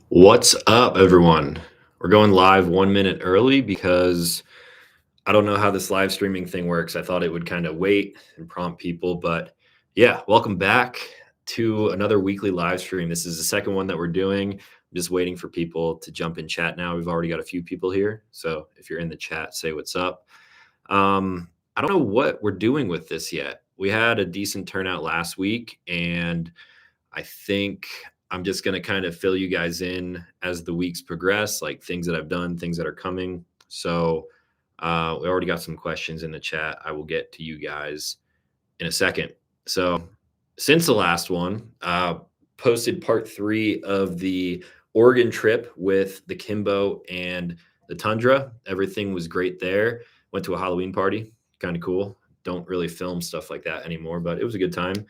What's up, everyone? We're going live 1 minute early because I don't know how this live streaming thing works. I thought it would kind of wait and prompt people, but yeah, welcome back to another weekly live stream. This is the second one that we're doing. I'm just waiting for people to jump in chat now. We've already got a few people here. So if you're in the chat, say what's up. I don't know what we're doing with this yet. We had a decent turnout last week, and I think I'm just going to kind of fill you guys in as the weeks progress, like things that I've done, things that are coming. So we already got some questions in the chat. I will get to you guys in a second. So since the last one, posted part 3 of the Oregon trip with the Kimbo and the Tundra. Everything was great there. Went to a Halloween party, kind of cool. Don't really film stuff like that anymore, but it was a good time.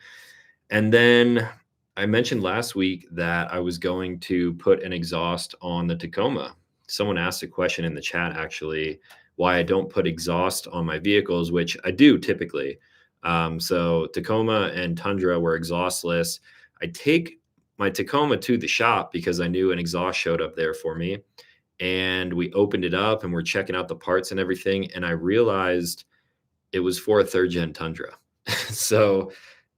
And then I mentioned last week that I was going to put an exhaust on the Tacoma. Someone asked a question in the chat, actually, why I don't put exhaust on my vehicles, which I do typically. So Tacoma and Tundra were exhaustless. I take my Tacoma to the shop because I knew an exhaust showed up there for me. And we opened it up and we're checking out the parts and everything. And I realized it was for a third gen Tundra. So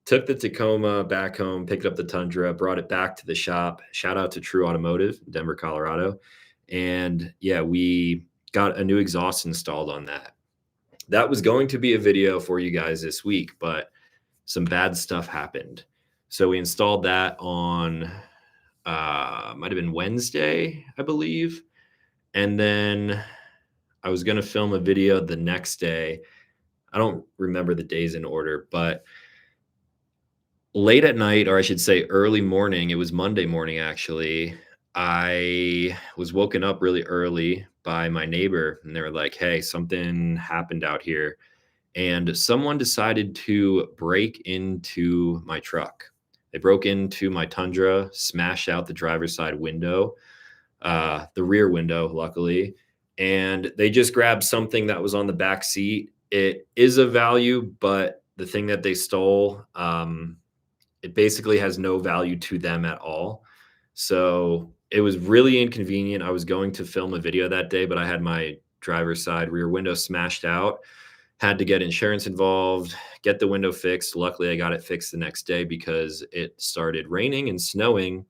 took the Tacoma back home, picked up the Tundra, brought it back to the shop. Shout out to True Automotive, Denver, Colorado. And yeah, we got a new exhaust installed on that. That was going to be a video for you guys this week, but some bad stuff happened. So we installed that on might have been Wednesday, I believe. And then I was going to film a video the next day. I don't remember the days in order, but late at night, or I should say early morning, it was Monday morning actually, I was woken up really early by my neighbor, and they were like, hey, something happened out here. And someone decided to break into my truck. They broke into my Tundra, smashed out the driver's side window, the rear window, luckily. And they just grabbed something that was on the back seat. It is of value, but the thing that they stole, it basically has no value to them at all. So it was really inconvenient. I was going to film a video that day, but I had my driver's side rear window smashed out, had to get insurance involved, get the window fixed. Luckily, I got it fixed the next day because it started raining and snowing.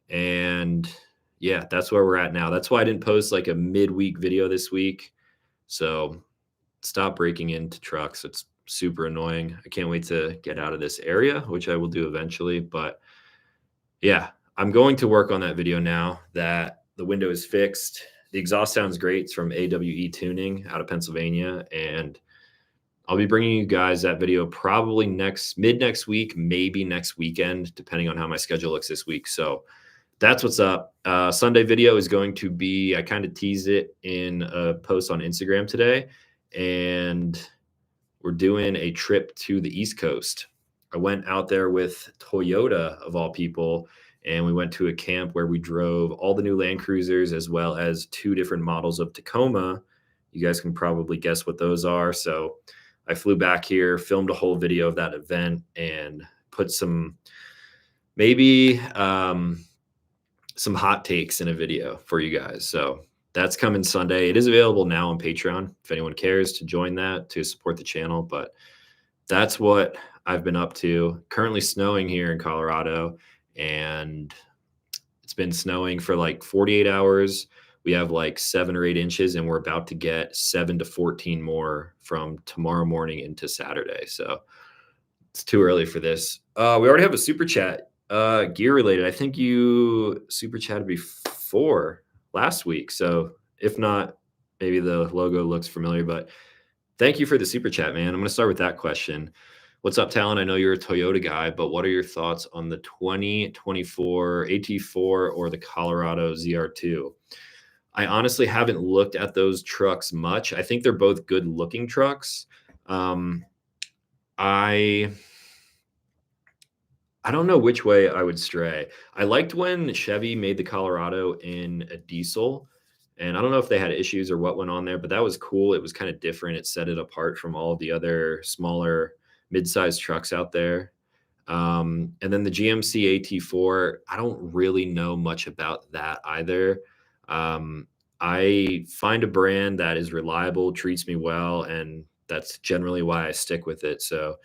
And yeah, that's where we're at now. That's why I didn't post like a midweek video this week. So stop breaking into trucks. It's super annoying. I can't wait to get out of this area, which I will do eventually. But yeah, I'm going to work on that video now that the window is fixed. The exhaust sounds great. It's from AWE Tuning out of Pennsylvania. And I'll be bringing you guys that video probably mid next week, maybe next weekend, depending on how my schedule looks this week. So that's what's up. Sunday video is going to be, I kind of teased it in a post on Instagram today, and we're doing a trip to the East Coast. I went out there with Toyota, of all people, and we went to a camp where we drove all the new Land Cruisers as well as 2 different models of Tacoma. You guys can probably guess what those are. So I flew back here, filmed a whole video of that event, and put some maybe some hot takes in a video for you guys. So that's coming Sunday. It is available now on Patreon if anyone cares to join that to support the channel. But that's what I've been up to. Currently snowing here in Colorado, and it's been snowing for like 48 hours. We have like 7 or 8 inches, and we're about to get 7 to 14 more from tomorrow morning into Saturday. So it's too early for this. We already have a super chat. Gear related. I think you super chatted before last week. So if not, maybe the logo looks familiar, but thank you for the super chat, man. I'm going to start with that question. What's up, Talon? I know you're a Toyota guy, but what are your thoughts on the 2024 AT4 or the Colorado ZR2? I honestly haven't looked at those trucks much. I think they're both good looking trucks. I don't know which way I would stray. I liked when Chevy made the Colorado in a diesel, and I don't know if they had issues or what went on there, but that was cool. It was kind of different. It set it apart from all the other smaller mid-sized trucks out there. And then the GMC AT4, I don't really know much about that either. I find a brand that is reliable, treats me well, and that's generally why I stick with it. So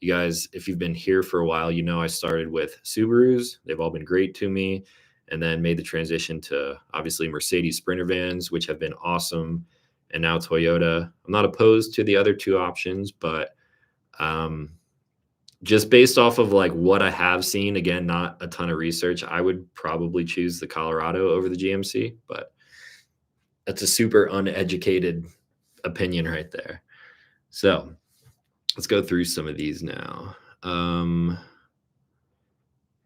you guys, if you've been here for a while, you know I started with Subarus. They've all been great to me, and then made the transition to obviously Mercedes Sprinter vans, which have been awesome, and now Toyota. I'm not opposed to the other two options, but just based off of like what I have seen, again, not a ton of research, I would probably choose the Colorado over the GMC, but that's a super uneducated opinion right there. So let's go through some of these now.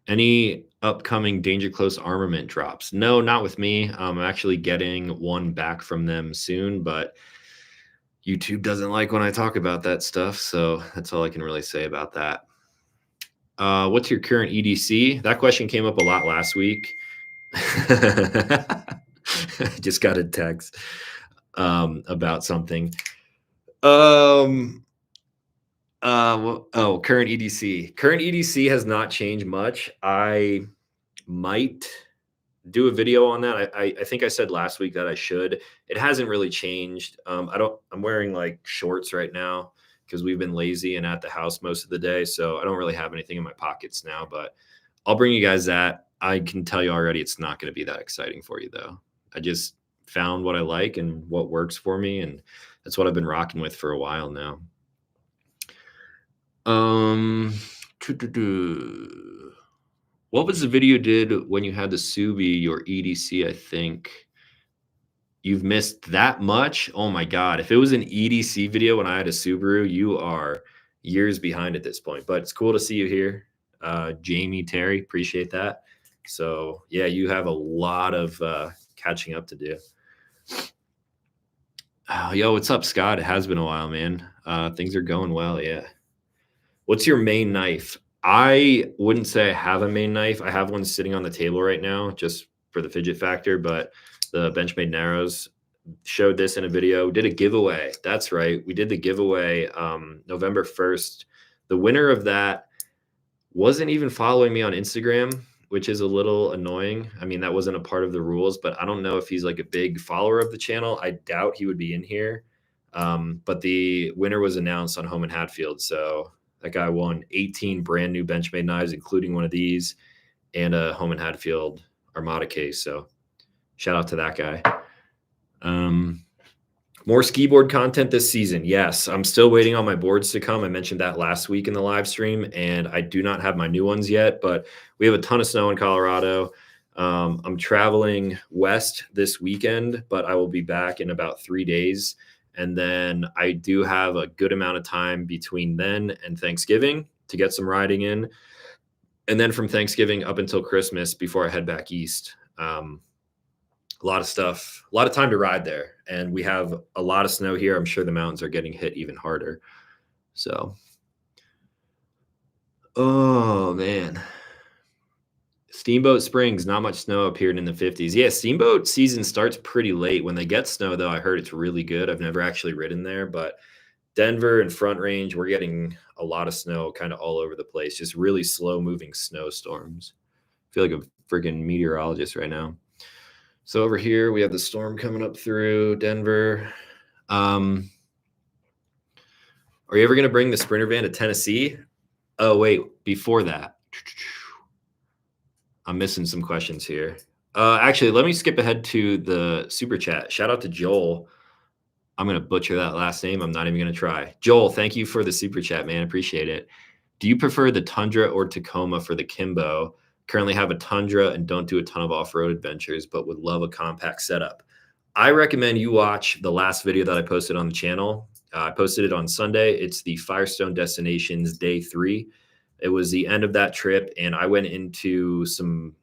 Any upcoming Danger Close armament drops? No, not with me. I'm actually getting one back from them soon, but YouTube doesn't like when I talk about that stuff. So that's all I can really say about that. What's your current EDC? That question came up a lot last week. Just got a text about something. Current EDC. Current EDC has not changed much. I might do a video on that. I think I said last week that I should. It hasn't really changed. I'm wearing like shorts right now because we've been lazy and at the house most of the day. So I don't really have anything in my pockets now, but I'll bring you guys that. I can tell you already, it's not going to be that exciting for you though. I just found what I like and what works for me. And that's what I've been rocking with for a while now. What was the video you did when you had the Subi, your EDC, I think? You've missed that much? Oh my God. If it was an EDC video when I had a Subaru, you are years behind at this point. But it's cool to see you here. Jamie, Terry, appreciate that. So yeah, you have a lot of catching up to do. Yo, what's up, Scott? It has been a while, man. Things are going well, yeah. What's your main knife? I wouldn't say I have a main knife. I have one sitting on the table right now just for the fidget factor, but the Benchmade Narrows showed this in a video. Did a giveaway. That's right. We did the giveaway November 1st. The winner of that wasn't even following me on Instagram, which is a little annoying. I mean, that wasn't a part of the rules, but I don't know if he's like a big follower of the channel. I doubt he would be in here. But the winner was announced on Home and Hatfield. So that guy won 18 brand new Benchmade knives, including one of these and a Home and Hatfield Armada case. So shout out to that guy. More ski board content this season. Yes, I'm still waiting on my boards to come. I mentioned that last week in the live stream, and I do not have my new ones yet, but we have a ton of snow in Colorado. I'm traveling west this weekend, but I will be back in about 3 days. And then I do have a good amount of time between then and Thanksgiving to get some riding in. And then from Thanksgiving up until Christmas before I head back east. A lot of stuff, a lot of time to ride there. And we have a lot of snow here. I'm sure the mountains are getting hit even harder. So, oh man. Steamboat Springs, not much snow up here in the 50s. Yeah, Steamboat season starts pretty late. When they get snow, though, I heard it's really good. I've never actually ridden there, but Denver and Front Range, we're getting a lot of snow kind of all over the place, just really slow-moving snowstorms. I feel like a freaking meteorologist right now. So over here, we have the storm coming up through Denver. Are you ever going to bring the Sprinter van to Tennessee? Oh, wait, before that. I'm missing some questions here. Actually, let me skip ahead to the super chat. Shout out to Joel. I'm going to butcher that last name. I'm not even going to try. Joel, thank you for the super chat, man. Appreciate it. Do you prefer the Tundra or Tacoma for the Kimbo? Currently have a Tundra and don't do a ton of off-road adventures, but would love a compact setup. I recommend you watch the last video that I posted on the channel. I posted it on Sunday. It's the Firestone Destinations Day 3. It was the end of that trip, and I went into some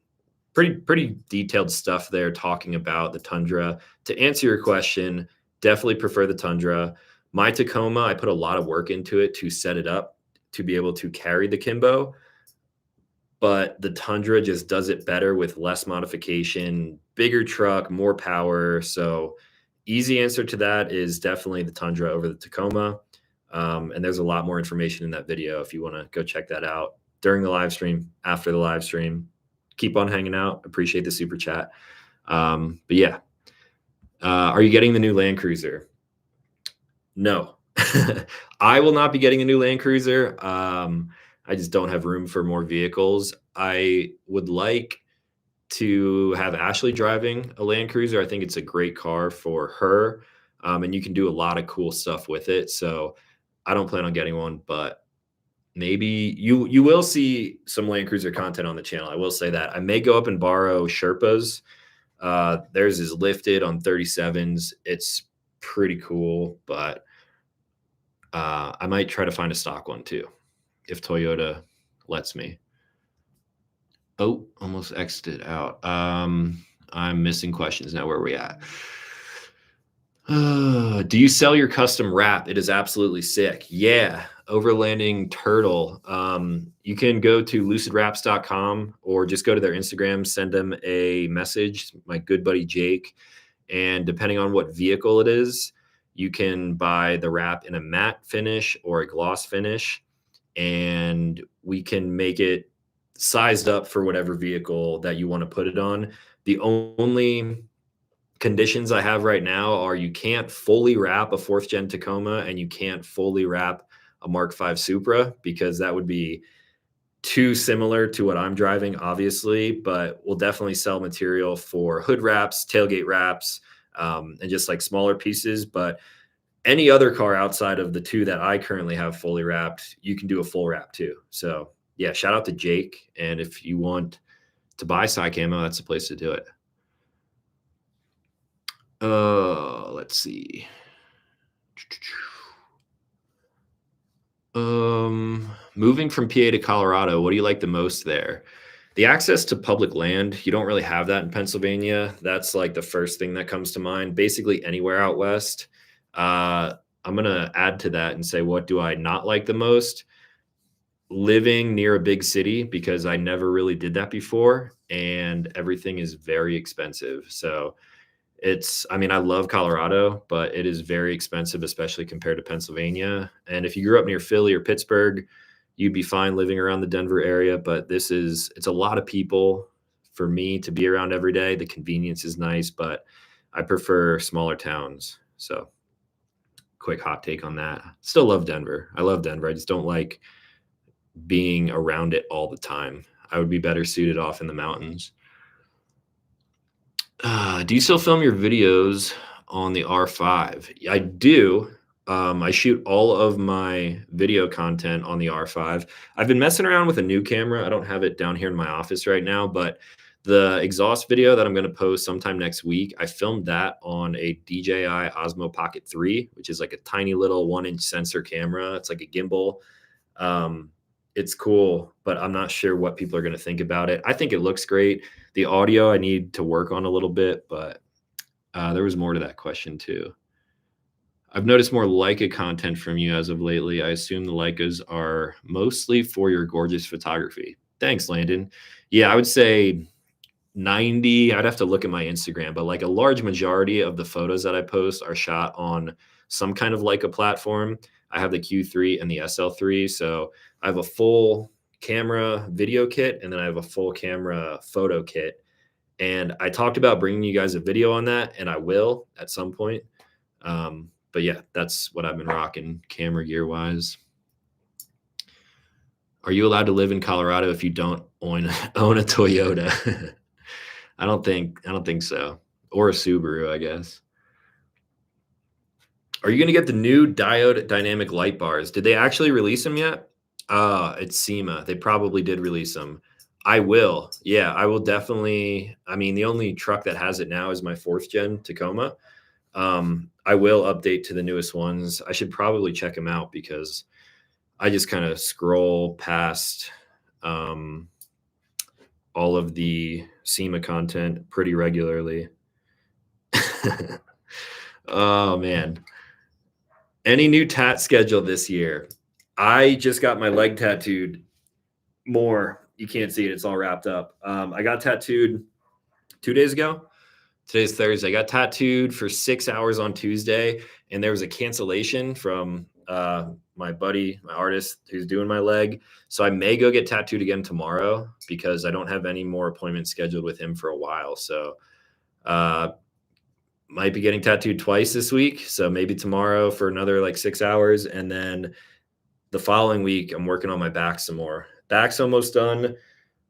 pretty detailed stuff there talking about the Tundra. To answer your question, definitely prefer the Tundra. My Tacoma, I put a lot of work into it to set it up to be able to carry the Kimbo. But the Tundra just does it better with less modification, bigger truck, more power. So easy answer to that is definitely the Tundra over the Tacoma. And there's a lot more information in that video if you want to go check that out. during the live stream, after the live stream. Keep on hanging out. Appreciate the super chat. But yeah, are you getting the new Land Cruiser? No. I will not be getting a new Land Cruiser. I just don't have room for more vehicles. I would like to have Ashley driving a Land Cruiser. I think it's a great car for her, and you can do a lot of cool stuff with it. So I don't plan on getting one, but maybe you will see some Land Cruiser content on the channel. I will say that. I may go up and borrow Sherpa's. Theirs is lifted on 37s. It's pretty cool, but I might try to find a stock one too, if Toyota lets me. Oh, almost exited out. I'm missing questions now. Where are we at? Do you sell your custom wrap? It is absolutely sick. Yeah. Overlanding Turtle. You can go to lucidwraps.com or just go to their Instagram, send them a message, my good buddy Jake. And depending on what vehicle it is, you can buy the wrap in a matte finish or a gloss finish, and we can make it sized up for whatever vehicle that you want to put it on. The only conditions I have right now are you can't fully wrap a 4th gen Tacoma and you can't fully wrap a Mark V Supra, because that would be too similar to what I'm driving, obviously, but we'll definitely sell material for hood wraps, tailgate wraps, and just like smaller pieces. But any other car outside of the two that I currently have fully wrapped, you can do a full wrap too. So yeah, shout out to Jake. And if you want to buy side camo, that's the place to do it. Let's see. Moving from PA to Colorado, what do you like the most there? The access to public land. You don't really have that in Pennsylvania. That's like the first thing that comes to mind. Basically anywhere out west. I'm going to add to that and say, what do I not like the most? Living near a big city, because I never really did that before, and everything is very expensive. So I mean, I love Colorado, but it is very expensive, especially compared to Pennsylvania. And if you grew up near Philly or Pittsburgh, you'd be fine living around the Denver area. But it's a lot of people for me to be around every day. The convenience is nice, but I prefer smaller towns. So quick hot take on that. Still love Denver. I love Denver. I just don't like being around it all the time. I would be better suited off in the mountains. Do you still film your videos on the R5? I do. I shoot all of my video content on the R5. I've been messing around with a new camera. I don't have it down here in my office right now, but the exhaust video that I'm going to post sometime next week, I filmed that on a DJI Osmo Pocket 3, which is like a tiny little 1-inch sensor camera. It's like a gimbal. It's cool, but I'm not sure what people are going to think about it. I think it looks great. The audio I need to work on a little bit, but there was more to that question too. I've noticed more Leica content from you as of lately. I assume the Leicas are mostly for your gorgeous photography. Thanks, Landon. Yeah, I would say 90. I'd have to look at my Instagram, but like a large majority of the photos that I post are shot on some kind of Leica platform. I have the Q3 and the SL3. So I have a full camera video kit, and then I have a full camera photo kit. And I talked about bringing you guys a video on that, and I will at some point. But yeah, that's what I've been rocking camera gear wise. Are you allowed to live in Colorado if you don't own a Toyota? I don't think so. Or a Subaru, I guess. Are you going to get the new diode dynamic light bars? Did they actually release them yet? It's SEMA. They probably did release them. I will. Yeah, I will definitely. I mean, the only truck that has it now is my 4th gen Tacoma. I will update to the newest ones. I should probably check them out, because I just kind of scroll past all of the SEMA content pretty regularly. Oh, man. Any new tat schedule this year? I just got my leg tattooed more. You can't see it. It's all wrapped up. I got tattooed 2 days ago. Today's Thursday. I got tattooed for 6 hours on Tuesday, and there was a cancellation from my buddy, my artist who's doing my leg. So I may go get tattooed again tomorrow because I don't have any more appointments scheduled with him for a while. So might be getting tattooed twice this week. So maybe tomorrow for another like 6 hours. And then the following week, I'm working on my back some more. Back's almost done.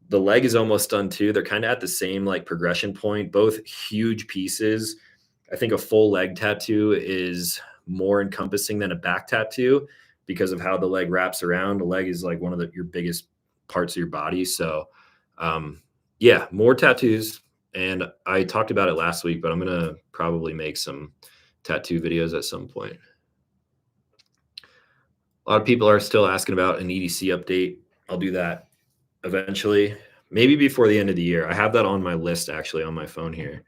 The leg is almost done too. They're kind of at the same like progression point, both huge pieces. I think a full leg tattoo is more encompassing than a back tattoo because of how the leg wraps around. The leg is like one of your biggest parts of your body. So yeah, more tattoos. And I talked about it last week, but I'm going to probably make some tattoo videos at some point. A lot of people are still asking about an EDC update. I'll do that eventually, maybe before the end of the year. I have that on my list actually on my phone here.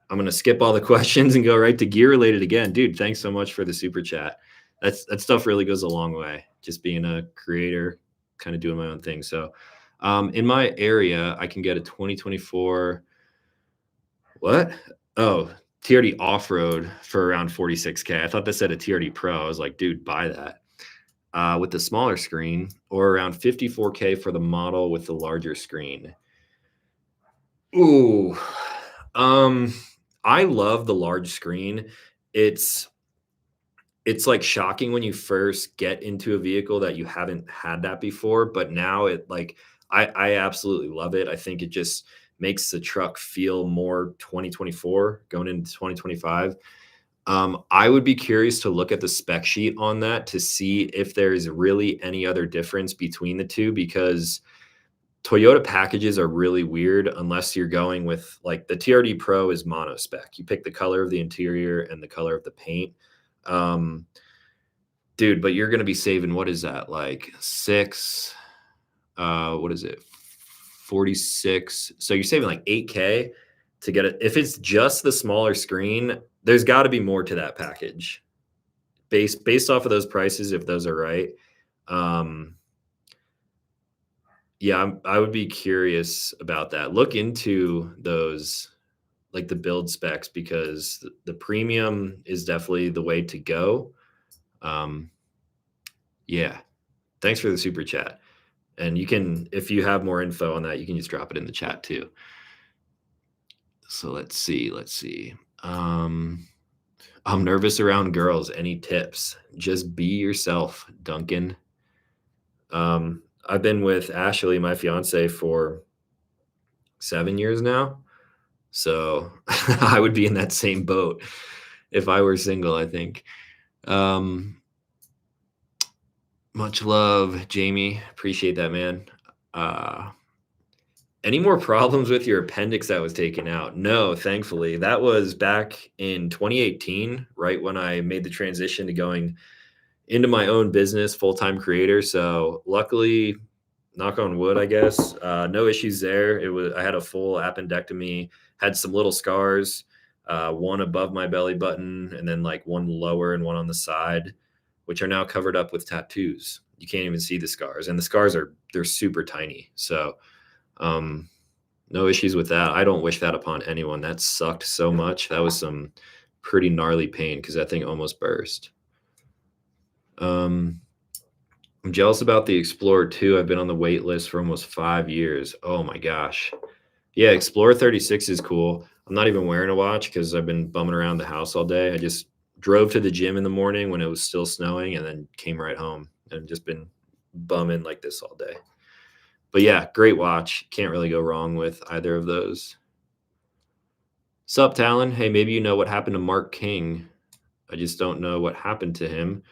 I'm going to skip all the questions and go right to gear related again. Dude, thanks so much for the super chat. That stuff really goes a long way. Just being a creator, kind of doing my own thing. So in my area, I can get a 2024, what? Oh, TRD off-road for around 46K. I thought that said a TRD Pro. I was like, dude, buy that. With the smaller screen, or around 54K for the model with the larger screen. Ooh, I love the large screen. It's like shocking when you first get into a vehicle that you haven't had that before, but now it like I absolutely love it. I think it just makes the truck feel more 2024 going into 2025. I would be curious to look at the spec sheet on that to see if there's really any other difference between the two, because Toyota packages are really weird unless you're going with like the TRD Pro is mono spec. You pick the color of the interior and the color of the paint. Dude, but you're going to be saving, what is that? Like what is it? 46. So you're saving like 8K to get it. If it's just the smaller screen, there's got to be more to that package based off of those prices, if those are right. Yeah, I would be curious about that. Look into those, like the build specs, because the premium is definitely the way to go. Yeah, thanks for the super chat. And you can, if you have more info on that, you can just drop it in the chat too. So let's see. I'm nervous around girls. Any tips? Just be yourself, Duncan. I've been with Ashley, my fiance, for 7 years now. So I would be in that same boat if I were single, I think. Much love, Jamie. Appreciate that, man. Any more problems with your appendix that was taken out? No, thankfully. That was back in 2018, right when I made the transition to going into my own business, full-time creator. So luckily, knock on wood, I guess, no issues there. I had a full appendectomy, had some little scars, one above my belly button, and then like one lower and one on the side, which are now covered up with tattoos. You can't even see the scars, and the scars they're super tiny. So no issues with that. I don't wish that upon anyone. That sucked so much. That was some pretty gnarly pain because that thing almost burst. I'm jealous about the Explorer 2. I've been on the wait list for almost 5 years. Oh my gosh. Yeah, Explorer 36 is cool. I'm not even wearing a watch because I've been bumming around the house all day. I just drove to the gym in the morning when it was still snowing and then came right home and just been bumming like this all day. But yeah, great watch. Can't really go wrong with either of those. Sup, Talon? Hey, maybe you know what happened to Mark King. I just don't know what happened to him.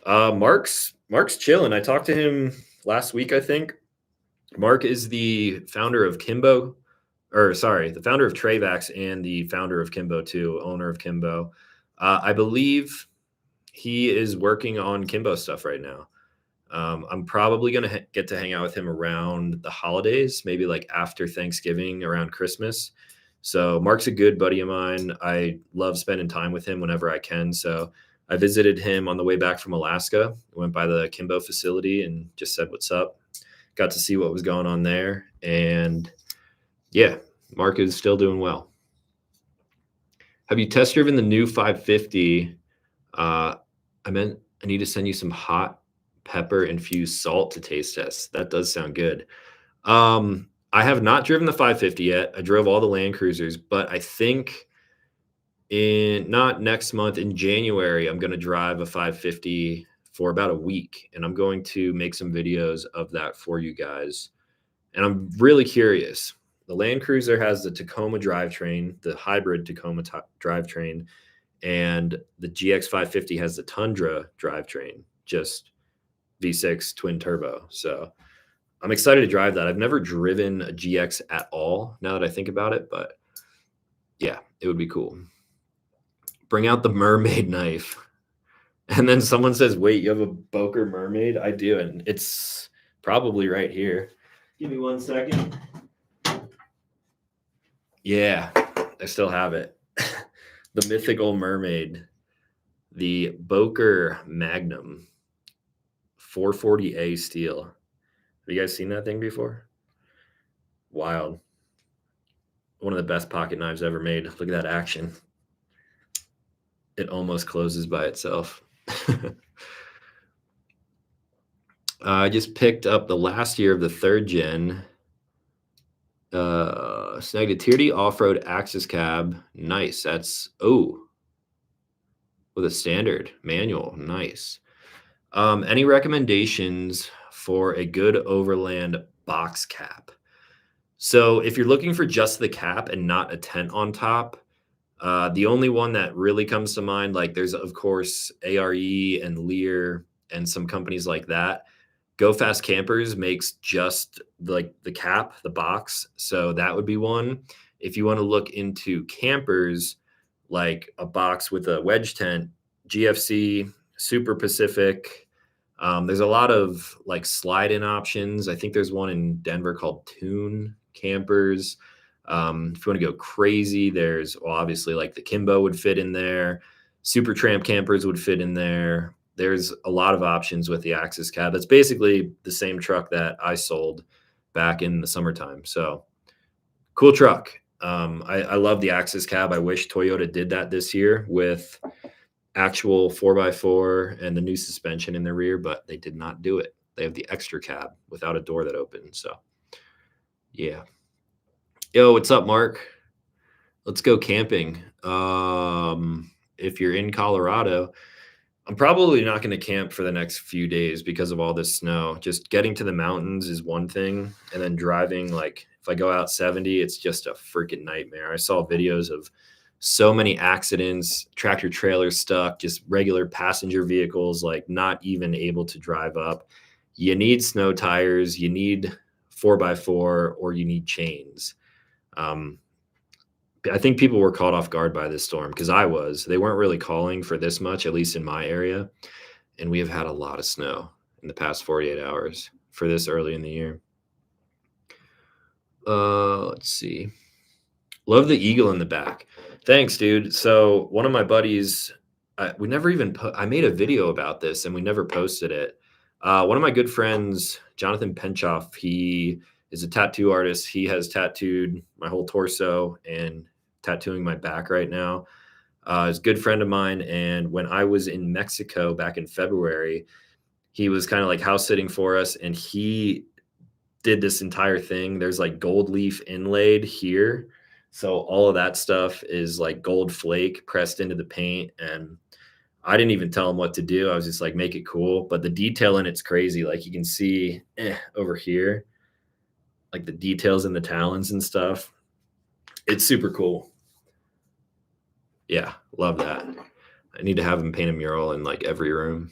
Mark's chilling. I talked to him last week, I think. Mark is the founder of Kimbo, the founder of Trayvax and the founder of Kimbo too, owner of Kimbo. I believe he is working on Kimbo stuff right now. I'm probably going to get to hang out with him around the holidays, maybe like after Thanksgiving, around Christmas. So Mark's a good buddy of mine. I love spending time with him whenever I can. So I visited him on the way back from Alaska. I went by the Kimbo facility and just said, what's up? Got to see what was going on there. And yeah, Mark is still doing well. Have you test driven the new 550? I meant I need to send you some hot pepper infused salt to taste test. That does sound good. I have not driven the 550 yet. I drove all the Land Cruisers, but I think not next month, in January, I'm going to drive a 550 for about a week, and I'm going to make some videos of that for you guys. And I'm really curious. The Land Cruiser has the Tacoma drivetrain, the hybrid Tacoma drivetrain, and the GX 550 has the Tundra drivetrain, just V6 twin turbo. So I'm excited to drive that. I've never driven a GX at all, now that I think about it, but yeah, it would be cool. Bring out the mermaid knife. And then someone says, wait, you have a Boker mermaid? I do, and it's probably right here. Give me 1 second. Yeah, I still have it. The mythical mermaid, the Boker Magnum 440A steel. Have you guys seen that thing before? Wild. One of the best pocket knives ever made. Look at that action. It almost closes by itself. I just picked up the last year of the 3rd gen. Snagged a Tier D off-road Axis cab. Nice. That's, with a standard manual. Nice. Any recommendations for a good Overland box cap? So if you're looking for just the cap and not a tent on top, the only one that really comes to mind, like there's of course ARE and Lear and some companies like that. Go Fast Campers makes just like the cap, the box. So that would be one. If you want to look into campers, like a box with a wedge tent, GFC, Super Pacific. There's a lot of like slide-in options. I think there's one in Denver called Tune Campers. If you want to go crazy, there's obviously like the Kimbo would fit in there. Super Tramp campers would fit in there. There's a lot of options with the Axis cab. That's basically the same truck that I sold back in the summertime. So cool truck. I love the Axis cab. I wish Toyota did that this year with actual 4x4 and the new suspension in the rear, but they did not do it. They have the extra cab without a door that opens. So yeah. Yo, what's up, Mark? Let's go camping. If you're in Colorado, I'm probably not going to camp for the next few days because of all this snow. Just getting to the mountains is one thing. And then driving, like if I go out 70, it's just a freaking nightmare. I saw videos of so many accidents, tractor trailers stuck, just regular passenger vehicles, like not even able to drive up. You need snow tires, you need 4x4, or you need chains. I think people were caught off guard by this storm because I was. They weren't really calling for this much, at least in my area. And we have had a lot of snow in the past 48 hours for this early in the year. Let's see. Love the eagle in the back. Thanks, dude. So one of my buddies, we never even I made a video about this and we never posted it. One of my good friends, Jonathan Penchoff, he is a tattoo artist. He has tattooed my whole torso and tattooing my back right now. He's a good friend of mine. And when I was in Mexico back in February, he was kind of like house sitting for us. And he did this entire thing. There's like gold leaf inlaid here. So all of that stuff is like gold flake pressed into the paint. And I didn't even tell him what to do. I was just like, make it cool. But the detail in it's crazy. Like you can see over here, like the details in the talons and stuff. It's super cool. Yeah, love that. I need to have him paint a mural in like every room.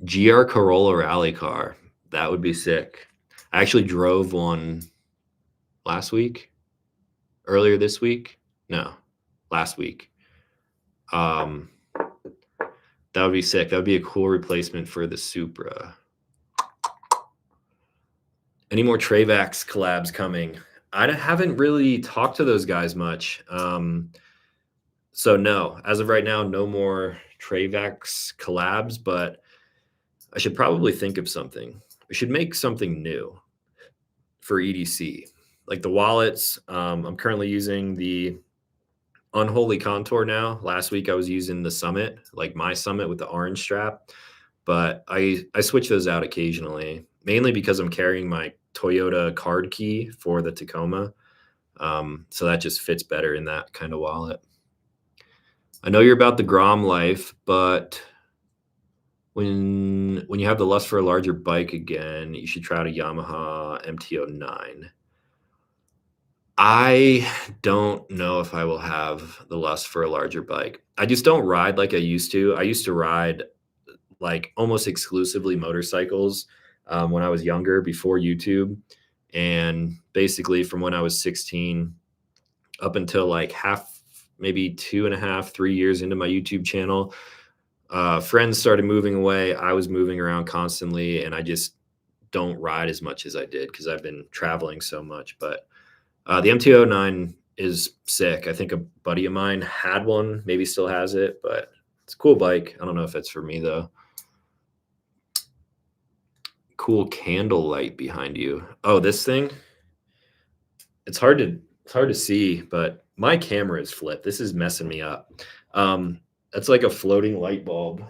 GR Corolla rally car. That would be sick. I actually drove one earlier this week. No, last week. That would be sick. That would be a cool replacement for the Supra. Any more Trayvax collabs coming? I haven't really talked to those guys much. So no, as of right now, no more Trayvax collabs, but I should probably think of something. We should make something new for EDC, like the wallets. I'm currently using the unholy contour now. Last week I was using the Summit, like my Summit with the orange strap, but I switch those out occasionally, mainly because I'm carrying my Toyota card key for the Tacoma. So that just fits better in that kind of wallet. I know you're about the Grom life, but when you have the lust for a larger bike again, you should try out a Yamaha MT-09. I don't know if I will have the lust for a larger bike. I just don't ride like I used to. I used to ride like almost exclusively motorcycles when I was younger before YouTube. And basically from when I was 16 up until like maybe 2.5, 3 years into my YouTube channel, friends started moving away. I was moving around constantly, and I just don't ride as much as I did because I've been traveling so much. But the MT-09 is sick. I think a buddy of mine had one, maybe still has it, but it's a cool bike. I don't know if it's for me though. Cool candle light behind you. Oh, this thing? It's hard to see, but my camera is flipped. This is messing me up. That's like a floating light bulb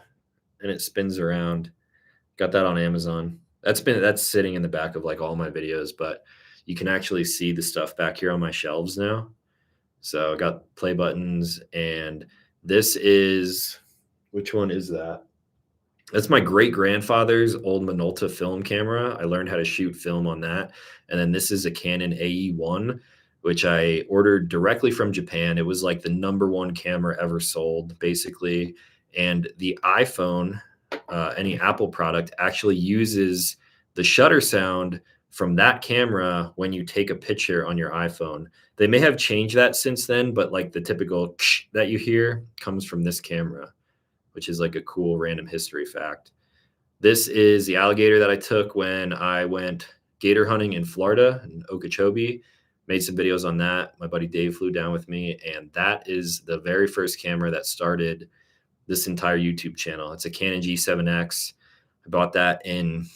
and it spins around. Got that on Amazon. That's sitting in the back of like all my videos, but you can actually see the stuff back here on my shelves now. So I got play buttons, and this is, which one is that? That's my great grandfather's old Minolta film camera. I learned how to shoot film on that. And then this is a Canon AE1, which I ordered directly from Japan. It was like the #1 camera ever sold, basically. And the iPhone, any Apple product, actually uses the shutter sound from that camera when you take a picture on your iPhone. They may have changed that since then, but like the typical that you hear comes from this camera, which is like a cool random history fact. This is the alligator that I took when I went gator hunting in Florida, in Okeechobee. Made some videos on that. My buddy Dave flew down with me, and that is the very first camera that started this entire YouTube channel. It's a Canon G7X. I bought that in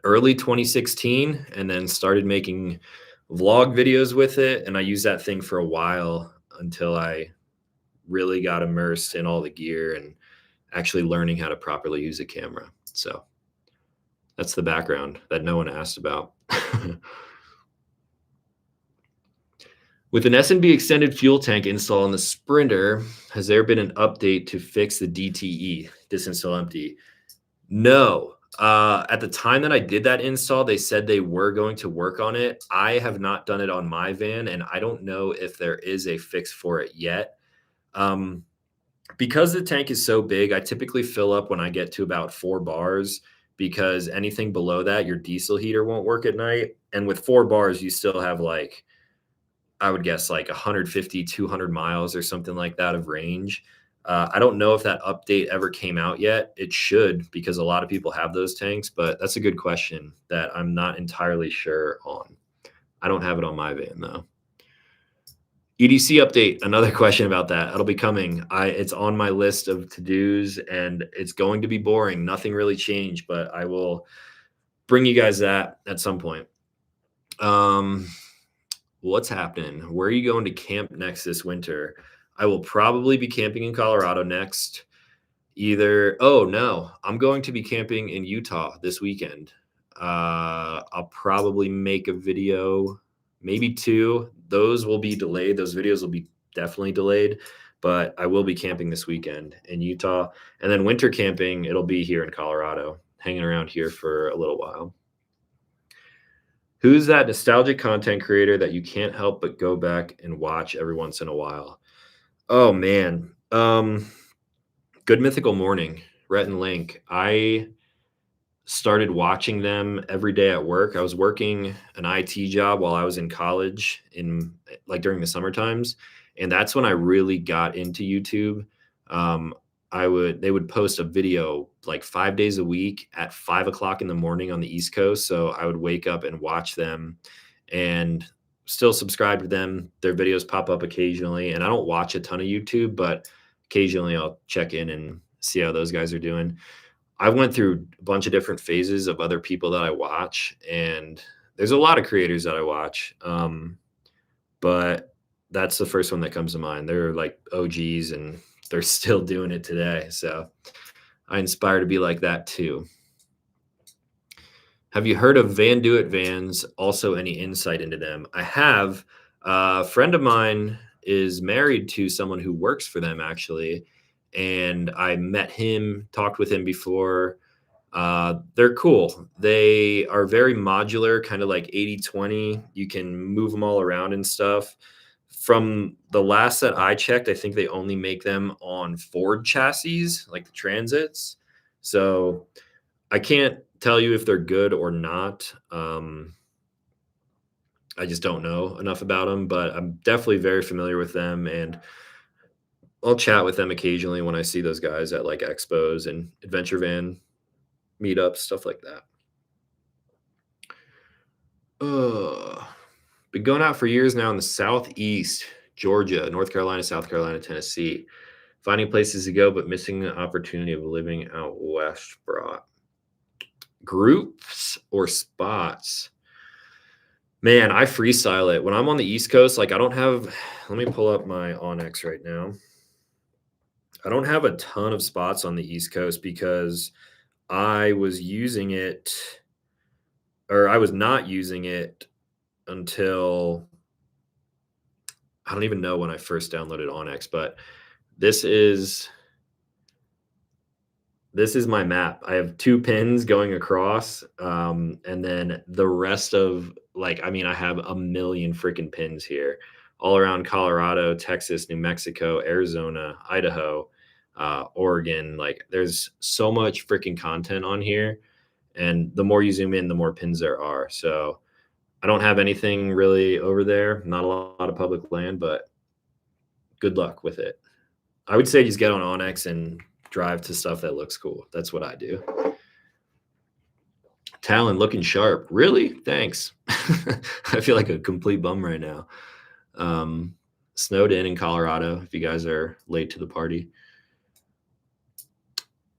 early 2016 and then started making vlog videos with it. And I used that thing for a while until I really got immersed in all the gear and actually learning how to properly use a camera. So that's the background that no one asked about. With an S&B extended fuel tank install on the Sprinter, has there been an update to fix the DTE, disinstall empty? No. At the time that I did that install, they said they were going to work on it. I have not done it on my van, and I don't know if there is a fix for it yet. Because the tank is so big, I typically fill up when I get to about 4 bars, because anything below that, your diesel heater won't work at night. And with 4 bars, you still have like, I would guess like 150, 200 miles or something like that of range. I don't know if that update ever came out yet. It should, because a lot of people have those tanks, but that's a good question that I'm not entirely sure on. I don't have it on my van though. EDC update, another question about that. It'll be coming. It's on my list of to-dos, and it's going to be boring. Nothing really changed, but I will bring you guys that at some point. What's happening? Where are you going to camp next this winter? I will probably be camping in Colorado next. I'm going to be camping in Utah this weekend. I'll probably make a video, maybe 2. Those will be delayed. Those videos will be definitely delayed, but I will be camping this weekend in Utah. And then winter camping, it'll be here in Colorado, hanging around here for a little while. Who's that nostalgic content creator that you can't help but go back and watch every once in a while? Oh, man. Good Mythical Morning, Rhett and Link. I started watching them every day at work. I was working an IT job while I was in college during the summer times. And that's when I really got into YouTube. They would post a video like 5 days a week at 5 o'clock in the morning on the East Coast. So I would wake up and watch them, and still subscribe to them. Their videos pop up occasionally, and I don't watch a ton of YouTube, but occasionally I'll check in and see how those guys are doing. I went through a bunch of different phases of other people that I watch, and there's a lot of creators that I watch. But That's the first one that comes to mind. They're like OGs and they're still doing it today. So I inspire to be like that too. Have you heard of Van Do It vans? Also, any insight into them? I have. A friend of mine is married to someone who works for them actually. And I met him, talked with him before. They're cool. They are very modular, kind of like 80/20. You can move them all around and stuff. From the last that I checked, I think they only make them on Ford chassis, like the Transits. So I can't tell you if they're good or not. I just don't know enough about them, but I'm definitely very familiar with them, and I'll chat with them occasionally when I see those guys at like expos and adventure van meetups, stuff like that. Been going out for years now in the Southeast, Georgia, North Carolina, South Carolina, Tennessee. Finding places to go, but missing the opportunity of living out west. Brought groups or spots. Man, I freestyle it. When I'm on the East Coast, like I don't have, let me pull up my Onyx right now. I don't have a ton of spots on the East Coast because I was using it, or I was not using it until I don't even know when I first downloaded Onyx, but this is my map. I have 2 pins going across, and then the rest of like, I mean, I have a million freaking pins here, all around Colorado, Texas, New Mexico, Arizona, Idaho, Oregon. Like, there's so much freaking content on here, and the more you zoom in, the more pins there are. So I don't have anything really over there. Not a lot of public land, but good luck with it. I would say just get on Onyx and drive to stuff that looks cool. That's what I do. Talon looking sharp. Really? Thanks. I feel like a complete bum right now. Snowed in Colorado if you guys are late to the party.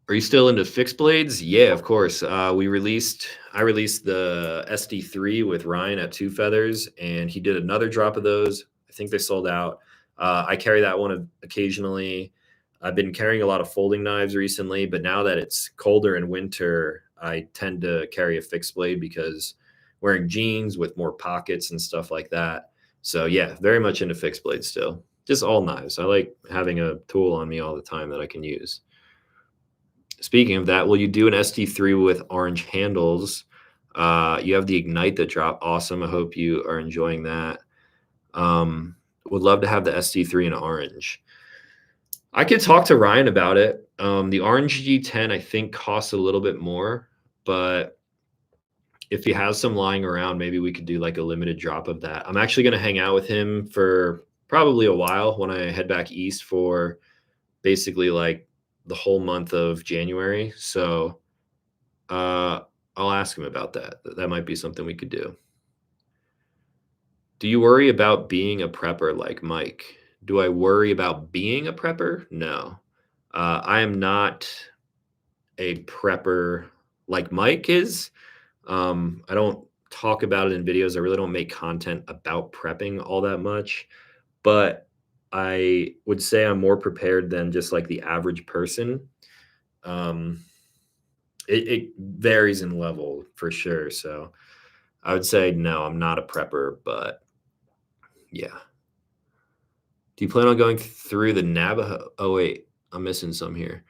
Are you still into fixed blades? Yeah, of course. I released the SD3 with Ryan at Two Feathers, and he did another drop of those. I think they sold out. I carry that one occasionally. I've been carrying a lot of folding knives recently, but now that it's colder in winter, I tend to carry a fixed blade because wearing jeans with more pockets and stuff like that. So yeah, very much into fixed blades still. Just all knives. I like having a tool on me all the time that I can use. Speaking of that, will you do an SD3 with orange handles? You have the Ignite that dropped. Awesome. I hope you are enjoying that. Would love to have the SD3 in orange. I could talk to Ryan about it. The orange G10, I think, costs a little bit more, but if he has some lying around, maybe we could do like a limited drop of that. I'm actually going to hang out with him for probably a while when I head back east for basically like the whole month of January. So I'll ask him about that. That might be something we could do. Do you worry about being a prepper like Mike? Do I worry about being a prepper? No. I am not a prepper like Mike is. I don't talk about it in videos. I really don't make content about prepping all that much, but I would say I'm more prepared than just like the average person. It varies in level for sure. So I would say no, I'm not a prepper, but yeah. Do you plan on going through the Navajo? Oh wait, I'm missing some here.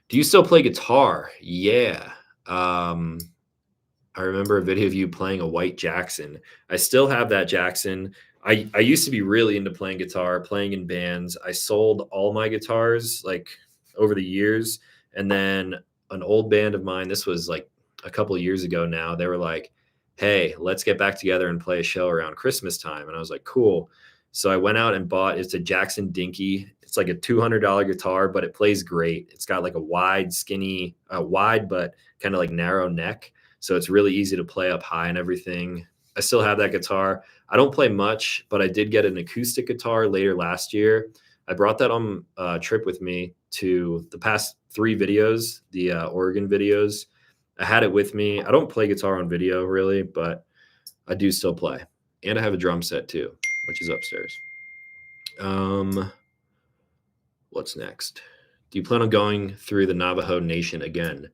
Do you still play guitar? Yeah. I remember a video of you playing a white Jackson. I still have that Jackson. I used to be really into playing guitar, playing in bands. I sold all my guitars like over the years. And then an old band of mine, this was like a couple of years ago now, they were like, hey, let's get back together and play a show around Christmas time. And I was like, cool. So I went out and bought, it's a Jackson Dinky. It's like a $200 guitar, but it plays great. It's got like a wide, skinny, wide, but kind of like narrow neck. So it's really easy to play up high and everything. I still have that guitar. I don't play much, but I did get an acoustic guitar later last year. I brought that on a trip with me to the past 3 videos, the Oregon videos. I had it with me. I don't play guitar on video really, but I do still play. And I have a drum set too, which is upstairs. What's next? Do you plan on going through the Navajo Nation again?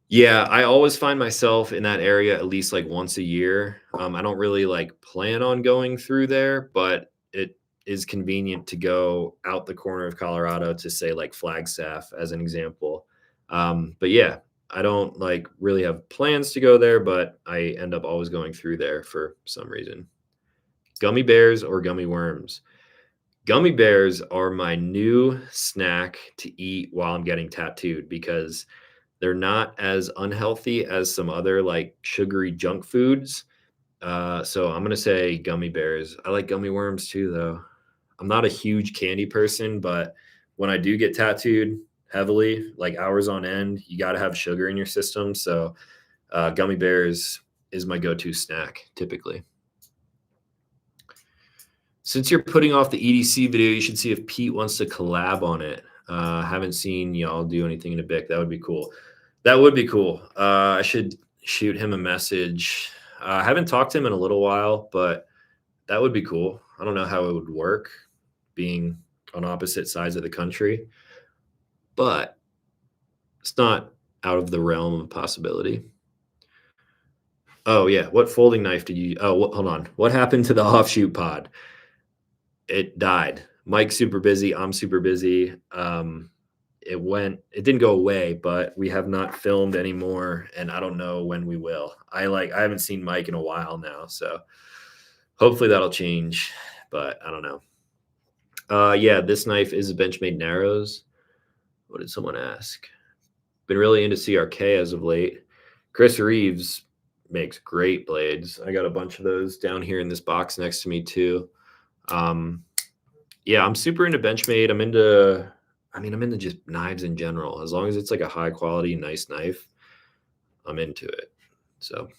Yeah, I always find myself in that area at least like once a year. I don't really like plan on going through there, but it is convenient to go out the corner of Colorado to say like Flagstaff as an example. But yeah, I don't like really have plans to go there, but I end up always going through there for some reason. Gummy bears or gummy worms? Gummy bears are my new snack to eat while I'm getting tattooed because they're not as unhealthy as some other like sugary junk foods. So I'm gonna say gummy bears. I like gummy worms too, though. I'm not a huge candy person, but when I do get tattooed heavily, like hours on end, you got to have sugar in your system. So gummy bears is my go-to snack typically. Since you're putting off the EDC video, you should see if Pete wants to collab on it. Haven't seen y'all do anything in a bit. That would be cool. That would be cool. I should shoot him a message. I haven't talked to him in a little while, but that would be cool. I don't know how it would work being on opposite sides of the country, but it's not out of the realm of possibility. Oh, yeah. What folding knife did you? Oh, hold on. What happened to the offshoot pod? It died. Mike's super busy. I'm super busy. It didn't go away, but we have not filmed anymore, and I don't know when we will. I haven't seen Mike in a while now, so hopefully that'll change, but I don't know. Yeah, this knife is a Benchmade Narrows. What did someone ask? Been really into CRK as of late. Chris Reeves makes great blades. I got a bunch of those down here in this box next to me too. Yeah, I'm super into Benchmade. I'm into just knives in general. As long as it's like a high quality, nice knife, I'm into it. So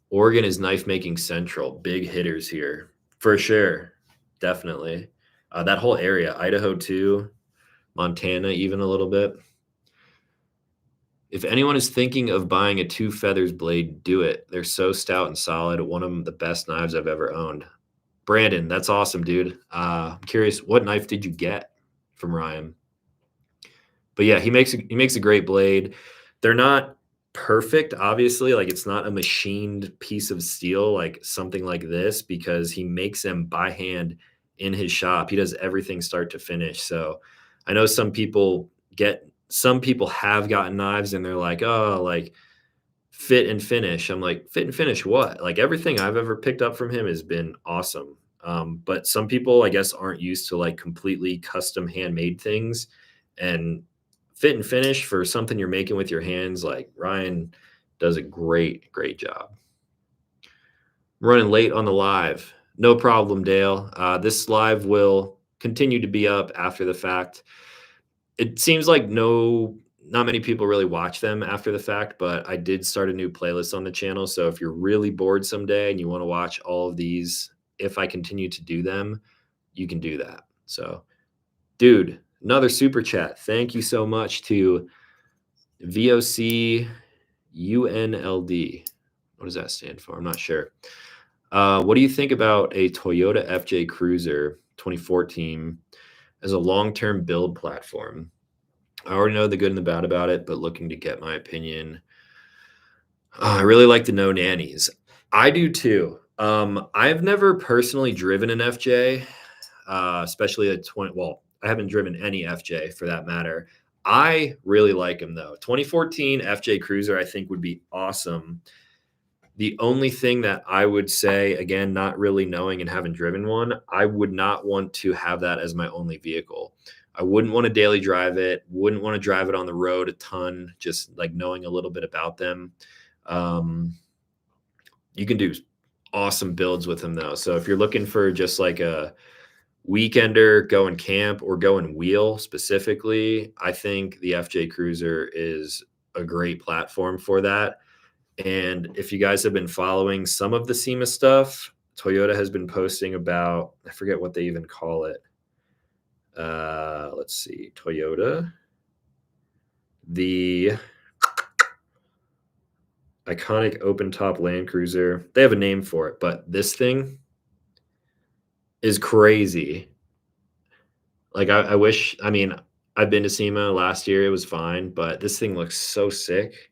Oregon is knife making central. Big hitters here for sure. Definitely. That whole area, Idaho too, Montana, even a little bit. If anyone is thinking of buying a Two Feathers blade, do it. They're so stout and solid. One of the best knives I've ever owned. Brandon, that's awesome, dude. I'm curious, what knife did you get from Ryan? But yeah, he makes a great blade. They're not perfect, obviously. Like it's not a machined piece of steel like something like this because he makes them by hand in his shop. He does everything start to finish. So I know some people have gotten knives and they're like, oh, like fit and finish. I'm like, fit and finish what? Like everything I've ever picked up from him has been awesome. But some people, I guess, aren't used to like completely custom handmade things. And fit and finish for something you're making with your hands, like Ryan does a great, great job. I'm running late on the live. No problem, Dale. This live will continue to be up after the fact. It seems like not many people really watch them after the fact, but I did start a new playlist on the channel. So if you're really bored someday and you want to watch all of these, if I continue to do them, you can do that. So, dude, another super chat. Thank you so much to VOC UNLD. What does that stand for? I'm not sure. What do you think about a Toyota FJ Cruiser 2014 as a long-term build platform? I already know the good and the bad about it, but looking to get my opinion. I really like the no nannies. I do too. I've never personally driven an FJ, especially a 20. Well, I haven't driven any FJ for that matter. I really like them though. 2014 FJ Cruiser, I think would be awesome. The only thing that I would say, again, not really knowing and haven't driven one, I would not want to have that as my only vehicle. I wouldn't want to daily drive it, wouldn't want to drive it on the road a ton, just like knowing a little bit about them. You can do awesome builds with them though. So if you're looking for just like a weekender, go and camp or go and wheel specifically, I think the FJ Cruiser is a great platform for that. And if you guys have been following some of the SEMA stuff, Toyota has been posting about, I forget what they even call it. Let's see, Toyota, the iconic open top Land Cruiser. They have a name for it, but this thing, is crazy. Like, I wish, I mean, I've been to SEMA last year, it was fine, but this thing looks so sick.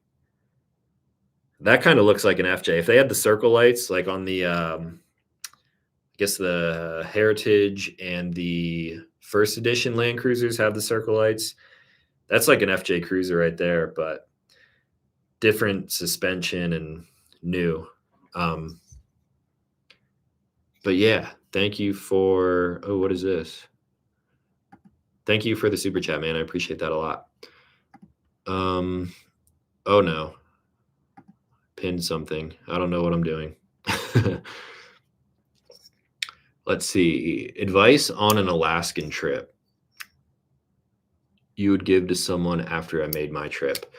That kinda looks like an FJ. If they had the circle lights, like, on the, I guess the Heritage and the first edition Land Cruisers have the circle lights, that's like an FJ Cruiser right there, but different suspension and new. Um, but yeah, thank you for, oh, what is this? Thank you for the super chat, man. I appreciate that a lot. Oh no, pinned something. I don't know what I'm doing. Let's see. Advice on an Alaskan trip you would give to someone after I made my trip.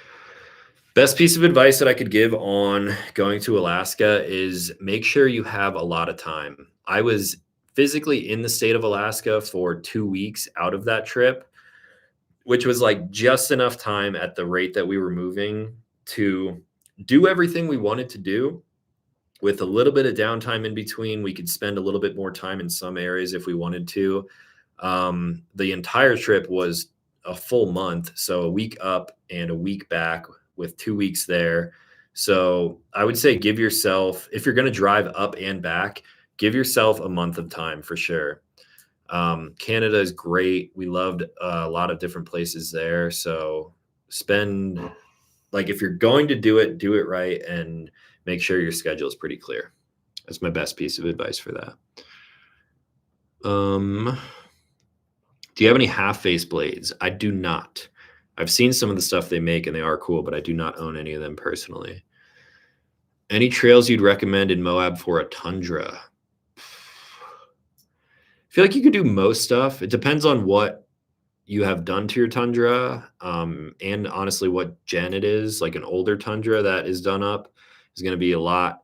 Best piece of advice that I could give on going to Alaska is make sure you have a lot of time. I was physically in the state of Alaska for 2 weeks out of that trip, which was like just enough time at the rate that we were moving to do everything we wanted to do with a little bit of downtime in between. We could spend a little bit more time in some areas if we wanted to. The entire trip was a full month, so a week up and a week back with 2 weeks there. So I would say give yourself, if you're going to drive up and back, give yourself a month of time for sure. Canada is great. We loved a lot of different places there. So spend, like, if you're going to do it right and make sure your schedule is pretty clear. That's my best piece of advice for that. Do you have any half face blades? I do not. I've seen some of the stuff they make and they are cool, but I do not own any of them personally. Any trails you'd recommend in Moab for a Tundra? I feel like you could do most stuff. It depends on what you have done to your Tundra, and honestly what gen it is. Like an older Tundra that is done up is going to be a lot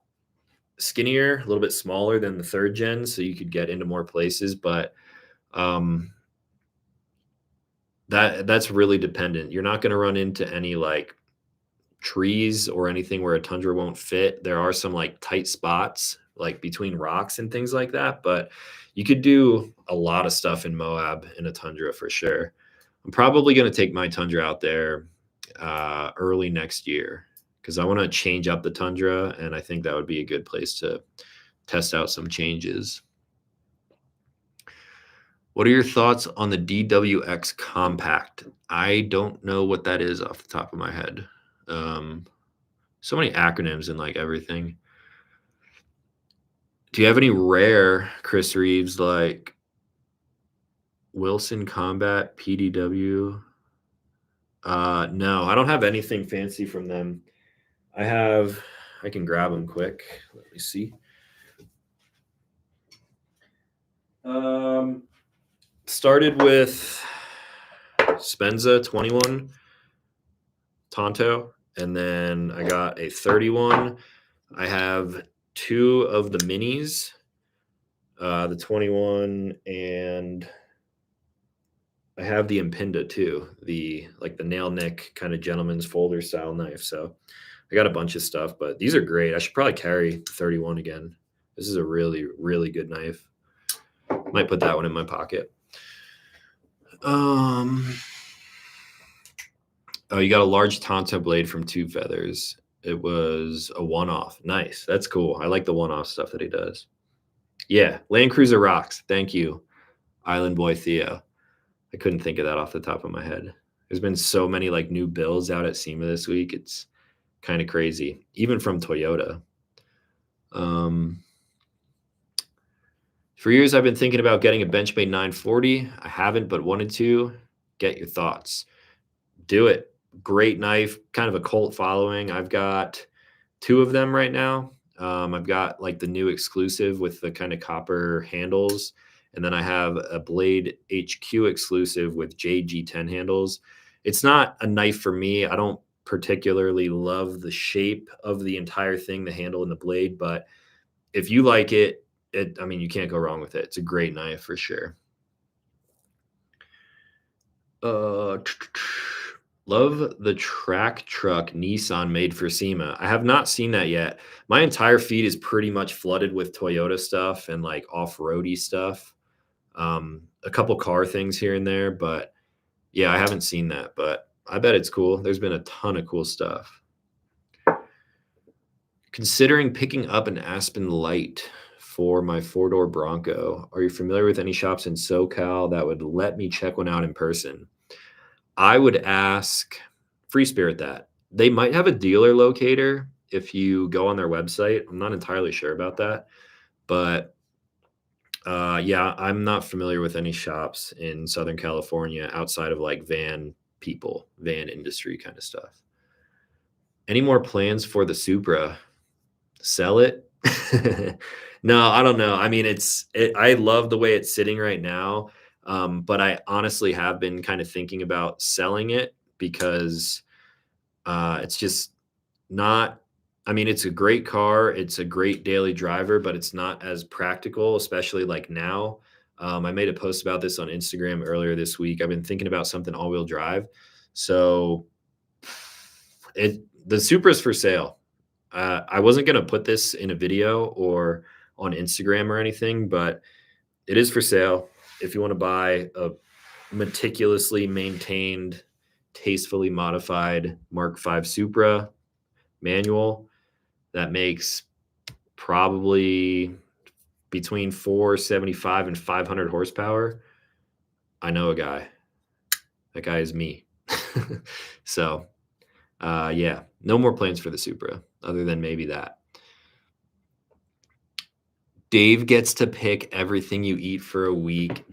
skinnier, a little bit smaller than the third gen, so you could get into more places. But that's really dependent. You're not going to run into any like trees or anything where a Tundra won't fit. There are some like tight spots like between rocks and things like that, but you could do a lot of stuff in Moab in a Tundra for sure. I'm probably going to take my Tundra out there early next year because I want to change up the Tundra, and I think that would be a good place to test out some changes. What are your thoughts on the DWX Compact? I don't know what that is off the top of my head. So many acronyms and like everything. Do you have any rare Chris Reeves, like Wilson Combat PDW? No, I don't have anything fancy from them. I can grab them quick. Let me see. Started with Spenza 21 Tonto, and then I got a 31. I have 2 of the minis, the 21, and I have the Impinda too, the nail nick kind of gentleman's folder style knife. So I got a bunch of stuff, but these are great. I should probably carry the 31 again. This is a really, really good knife. Might put that one in my pocket. Oh, you got a large Tonto blade from Tube Feathers. It was a one-off. Nice. That's cool. I like the one-off stuff that he does. Yeah, Land Cruiser rocks. Thank you, Island Boy Theo. I couldn't think of that off the top of my head. There's been so many like new builds out at SEMA this week. It's kind of crazy, even from Toyota. For years, I've been thinking about getting a Benchmade 940. I haven't, but wanted to. Get your thoughts. Do it. Great knife, kind of a cult following. I've got 2 of them right now. I've got like the new exclusive with the kind of copper handles. And then I have a Blade HQ exclusive with JG10 handles. It's not a knife for me. I don't particularly love the shape of the entire thing, the handle and the blade. But if you like it, I mean, you can't go wrong with it. It's a great knife for sure. Love the track truck Nissan made for SEMA. I have not seen that yet. My entire feed is pretty much flooded with Toyota stuff and like off-roady stuff. A couple car things here and there, but yeah, I haven't seen that, but I bet it's cool. There's been a ton of cool stuff. Considering picking up an Aspen Light for my four-door Bronco. Are you familiar with any shops in SoCal that would let me check one out in person? I would ask Free Spirit that. They might have a dealer locator if you go on their website. I'm not entirely sure about that, but yeah, I'm not familiar with any shops in Southern California outside of like van people, van industry kind of stuff. Any more plans for the Supra? Sell it? No, I don't know. I mean, I love the way it's sitting right now. But I honestly have been kind of thinking about selling it because it's just not, I mean, it's a great car. It's a great daily driver, but it's not as practical, especially like now. I made a post about this on Instagram earlier this week. I've been thinking about something all-wheel drive. So the Supra's for sale. I wasn't going to put this in a video or on Instagram or anything, but it is for sale. If you want to buy a meticulously maintained, tastefully modified Mark V Supra manual that makes probably between 475 and 500 horsepower, I know a guy. That guy is me. So, yeah, no more plans for the Supra other than maybe that. Dave gets to pick everything you eat for a week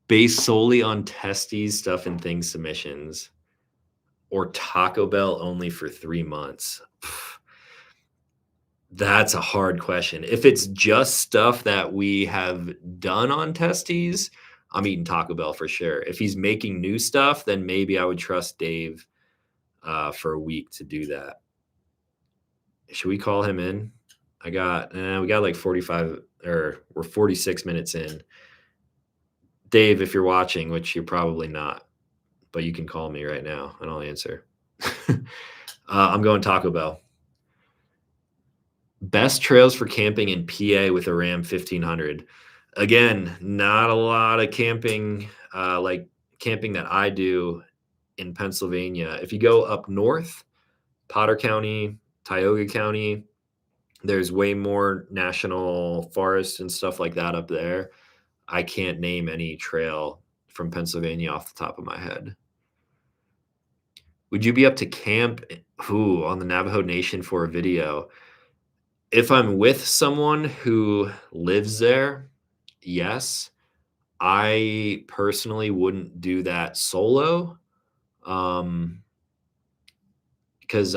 based solely on testes, stuff, and things submissions, or Taco Bell only for 3 months. That's a hard question. If it's just stuff that we have done on testes, I'm eating Taco Bell for sure. If he's making new stuff, then maybe I would trust Dave for a week to do that. Should we call him in? We got like 45 or we're 46 minutes in. Dave, if you're watching, which you're probably not, but you can call me right now and I'll answer. I'm going Taco Bell. Best trails for camping in PA with a Ram 1500. Again, not a lot of camping, like camping that I do in Pennsylvania. If you go up north, Potter County, Tioga County, there's way more national forests and stuff like that up there. I can't name any trail from Pennsylvania off the top of my head. Would you be up to camp on the Navajo Nation for a video? If I'm with someone who lives there, yes. I personally wouldn't do that solo, because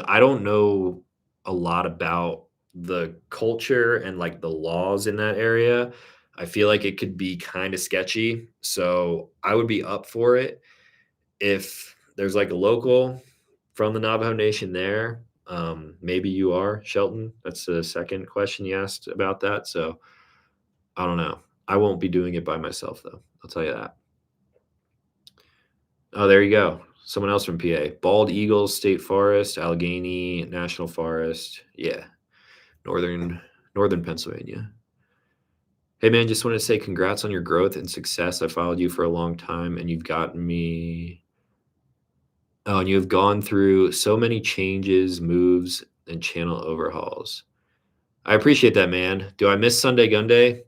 I don't know a lot about the culture and like the laws in that area. I feel like it could be kind of sketchy. So I would be up for it if there's like a local from the Navajo Nation there. Maybe you are, Shelton. That's the second question you asked about that. So I don't know. I won't be doing it by myself, though. I'll tell you that. Oh, there you go. Someone else from PA. Bald Eagles State Forest, Allegheny National Forest. Yeah. Northern Pennsylvania. Hey, man, just wanted to say congrats on your growth and success. I followed you for a long time, and you've gotten me. Oh, and you have gone through so many changes, moves, and channel overhauls. I appreciate that, man. Do I miss Sunday Gunday?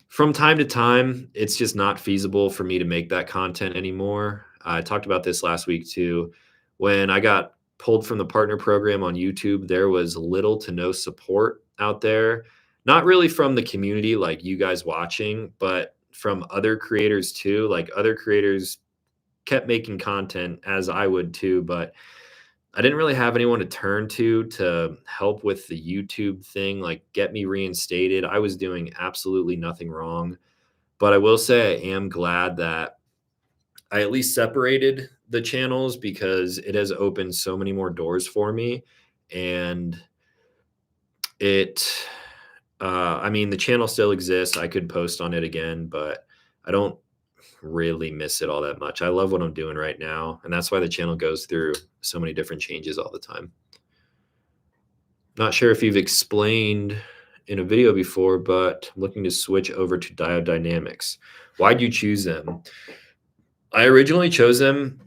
From time to time, it's just not feasible for me to make that content anymore. I talked about this last week too. When I got pulled from the partner program on YouTube, there was little to no support out there. Not really from the community like you guys watching, but from other creators too. Like other creators kept making content as I would too, but I didn't really have anyone to turn to help with the YouTube thing, like get me reinstated. I was doing absolutely nothing wrong. But I will say I am glad that I at least separated the channels because it has opened so many more doors for me. And I mean, the channel still exists. I could post on it again, but I don't, really miss it all that much. I love what I'm doing right now, and that's why the channel goes through so many different changes all the time. Not sure if you've explained in a video before, but I'm looking to switch over to diode dynamics. Why'd you choose them? I originally chose them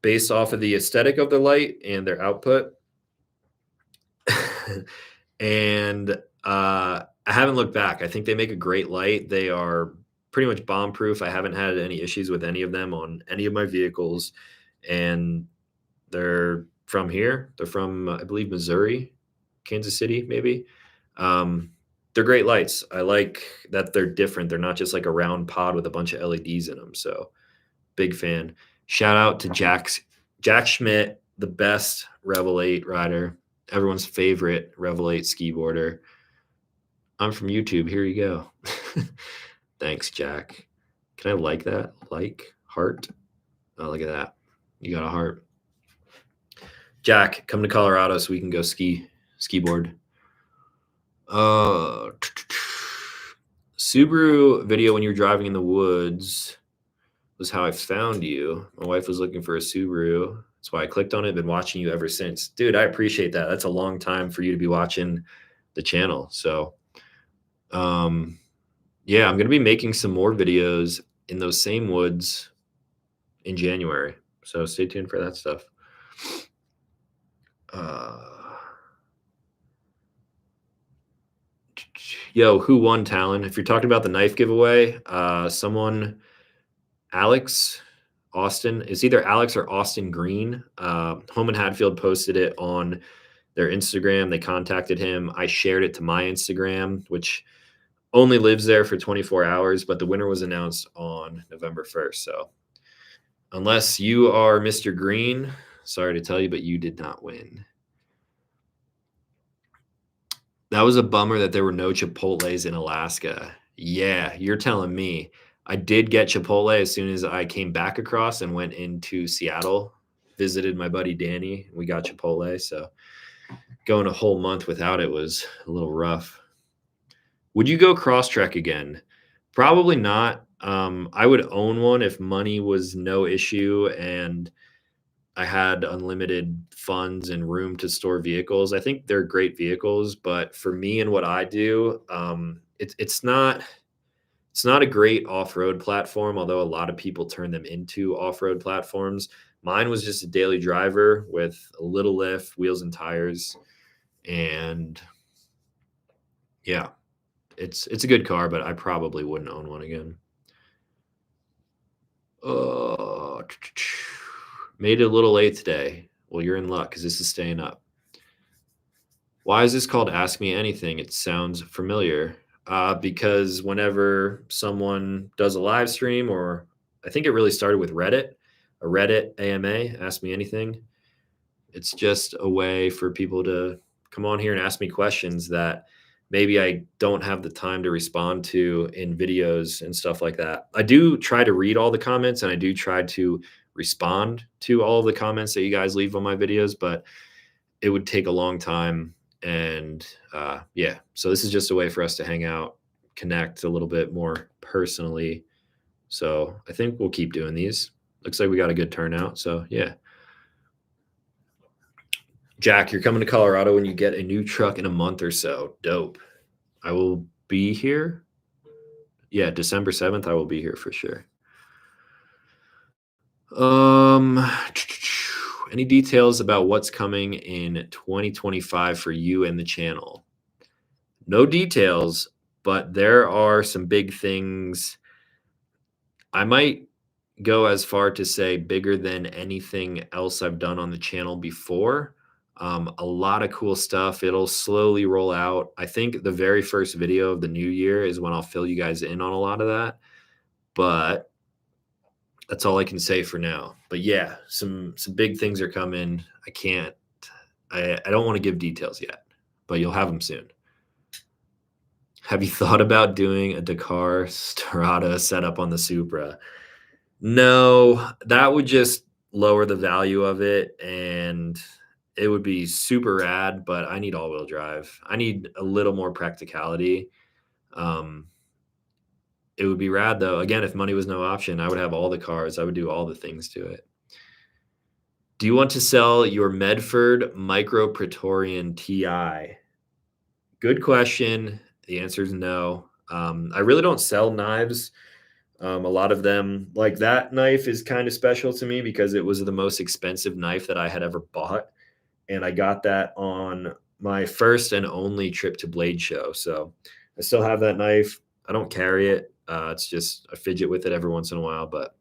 based off of the aesthetic of the light and their output. And I haven't looked back. I think they make a great light. They are pretty much bomb proof. I haven't had any issues with any of them on any of my vehicles. And they're from here. They're from, I believe, Missouri, Kansas City, maybe. They're great lights. I like that they're different. They're not just like a round pod with a bunch of LEDs in them. So big fan. Shout out to Jack Schmidt, the best Revel 8 rider, everyone's favorite Revel 8 skiboarder. I'm from YouTube. Here you go. Thanks, Jack. Can I like that? Like, heart. Oh, look at that. You got a heart. Jack, come to Colorado so we can go skiboard. Subaru video when you were driving in the woods was how I found you. My wife was looking for a Subaru. That's why I clicked on it. Been watching you ever since. Dude, I appreciate that. That's a long time for you to be watching the channel. So, yeah, I'm going to be making some more videos in those same woods in January. So stay tuned for that stuff. Yo, who won Talon? If you're talking about the knife giveaway, someone, Alex Austin, it's either Alex or Austin Green. Home and Hadfield posted it on their Instagram. They contacted him. I shared it to my Instagram, which only lives there for 24 hours, but the winner was announced on November 1st. So unless you are Mr. Green, sorry to tell you, but you did not win. That was a bummer that there were no Chipotles in Alaska. Yeah, you're telling me. I did get Chipotle as soon as I came back across and went into Seattle, visited my buddy Danny. We got Chipotle. So going a whole month without it was a little rough. Would you go cross-trek again? Probably not. I would own one if money was no issue and I had unlimited funds and room to store vehicles. I think they're great vehicles, but for me and what I do, it's not a great off-road platform, although a lot of people turn them into off-road platforms. Mine was just a daily driver with a little lift, wheels and tires, and yeah, it's a good car, but I probably wouldn't own one again. Made it a little late today. Well, you're in luck because this is staying up. Why is this called Ask Me Anything? It sounds familiar. Because whenever someone does a live stream, or I think it really started with Reddit, a Reddit AMA, Ask Me Anything. It's just a way for people to come on here and ask me questions that maybe I don't have the time to respond to in videos and stuff like that. I do try to read all the comments and I do try to respond to all of the comments that you guys leave on my videos, but it would take a long time. And yeah, so this is just a way for us to hang out, connect a little bit more personally. So I think we'll keep doing these. Looks like we got a good turnout. So yeah. Jack, you're coming to Colorado when you get a new truck in a month or so. Dope. I will be here. Yeah, December 7th, I will be here for sure. Any details about what's coming in 2025 for you and the channel? No details, but there are some big things. I might go as far to say bigger than anything else I've done on the channel before. A lot of cool stuff. It'll slowly roll out. I think the very first video of the new year is when I'll fill you guys in on a lot of that. But that's all I can say for now. But yeah, some big things are coming. I don't want to give details yet, but you'll have them soon. Have you thought about doing a Dakar Strada setup on the Supra? No, that would just lower the value of it and it would be super rad, but I need all-wheel drive. I need a little more practicality. It would be rad though. Again, if money was no option, I would have all the cars. I would do all the things to it. Do you want to sell your Medford Micro Praetorian TI? Good question. The answer is no. I really don't sell knives. A lot of them, like that knife, is kind of special to me because it was the most expensive knife that I had ever bought. And I got that on my first and only trip to Blade Show. So I still have that knife. I don't carry it. It's just I fidget with it every once in a while. But